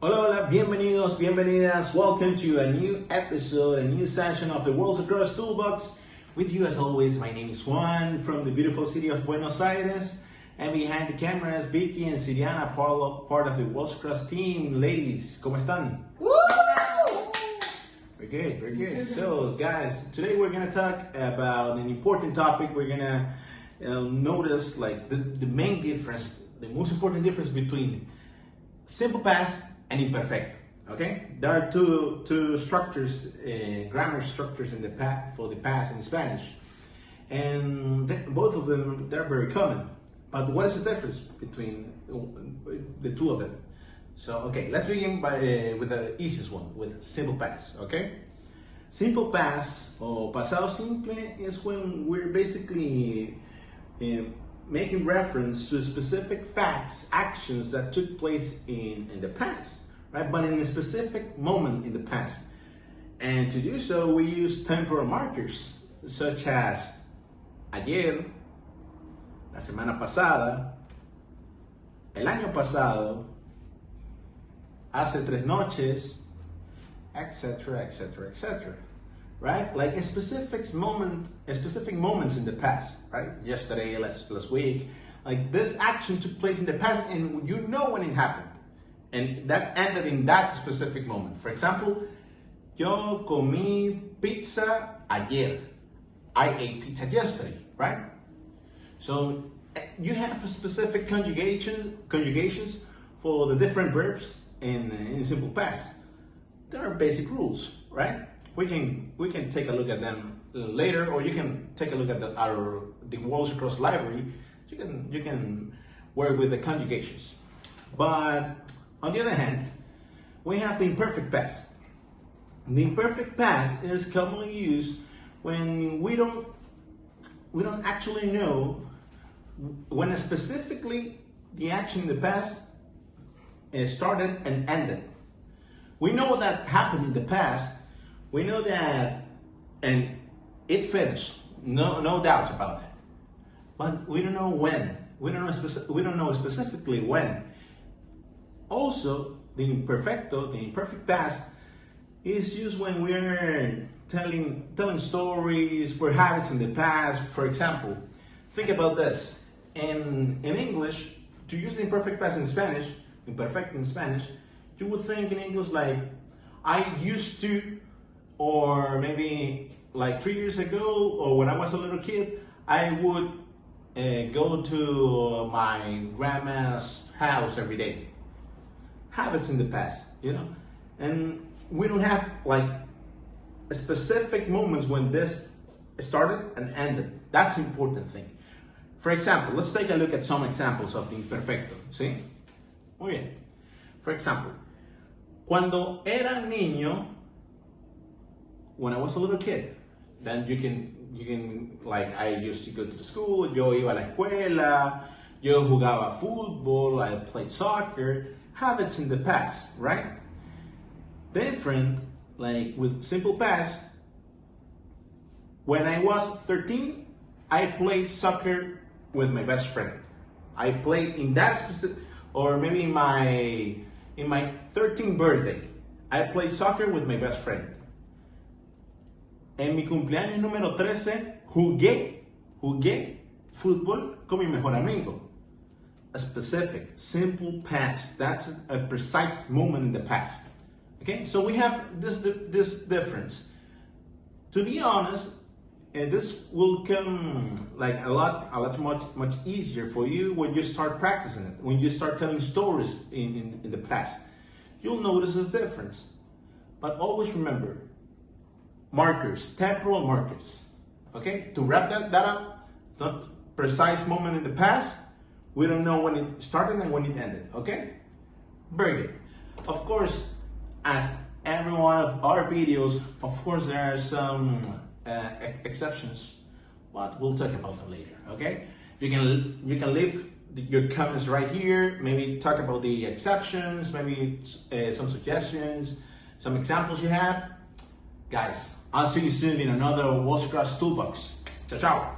Hola, hola, bienvenidos, bienvenidas. Welcome to a new episode, a new session of the WorldsAcross Tool Box. With you as always, my name is Juan from the beautiful city of Buenos Aires. And behind the cameras, Vicky and Siriana, part of the WorldsAcross team. Ladies, ¿cómo están? Woo! Very good, very good. So guys, today we're gonna talk about an important topic. We're gonna notice like the main difference, the most important difference between simple past and imperfect. Okay, there are two structures, grammar structures in the past for the past in Spanish, and both of them they're very common. But what is the difference between the two of them? So okay, let's begin with the easiest one, with simple past. Okay, simple past or pasado simple is when we're basically making reference to specific facts, actions that took place in the past, right? But in a specific moment in the past. And to do so, we use temporal markers, such as ayer, la semana pasada, el año pasado, hace 3 noches, etc., etc., etc. Right? Like a specific moments in the past, right? Yesterday, last week, like this action took place in the past and you know when it happened. And that ended in that specific moment. For example, yo comí pizza ayer. I ate pizza yesterday, right? So you have a specific conjugations for the different verbs in simple past. There are basic rules, right? We can take a look at them later, or you can take a look at the WorldsAcross library. You can work with the conjugations. But on the other hand, we have the imperfect past. The imperfect past is commonly used when we don't actually know when specifically the action in the past started and ended. We know that happened in the past. We know that, and it finished. No doubts about that. But we don't know when. We don't know specifically when. Also, the imperfect past, is used when we're telling stories for habits in the past. For example, think about this. In English, to use the imperfect past in Spanish, imperfect in Spanish, you would think in English like I used to, or maybe like 3 years ago, or when I was a little kid, I would go to my grandma's house every day. Habits in the past, you know, and we don't have like specific moments when this started and ended. That's the important thing. For example, let's take a look at some examples of the imperfecto. See? Muy bien. For example, cuando era niño, when I was a little kid, then you can like I used to go to the school, yo iba a la escuela, yo jugaba fútbol, I played soccer. Habits in the past, right? Different, like with simple past, when I was 13, I played soccer with my best friend. I played in that specific, or maybe in my 13th birthday, I played soccer with my best friend. En mi cumpleaños número 13, jugué fútbol con mi mejor amigo. A specific, simple past. That's a precise moment in the past. Okay, so we have this difference. To be honest, this will come like much easier for you when you start practicing it. When you start telling stories in the past, you'll notice this difference. But always remember, markers, temporal markers. Okay, to wrap that up, it's not precise moment in the past. We don't know when it started and when it ended, okay? Very good. Of course, as every one of our videos, of course there are some exceptions, but we'll talk about them later, okay? You can leave your comments right here, maybe talk about the exceptions, maybe some suggestions, some examples you have. Guys, I'll see you soon in another WorldsAcross Toolbox. Ciao, ciao.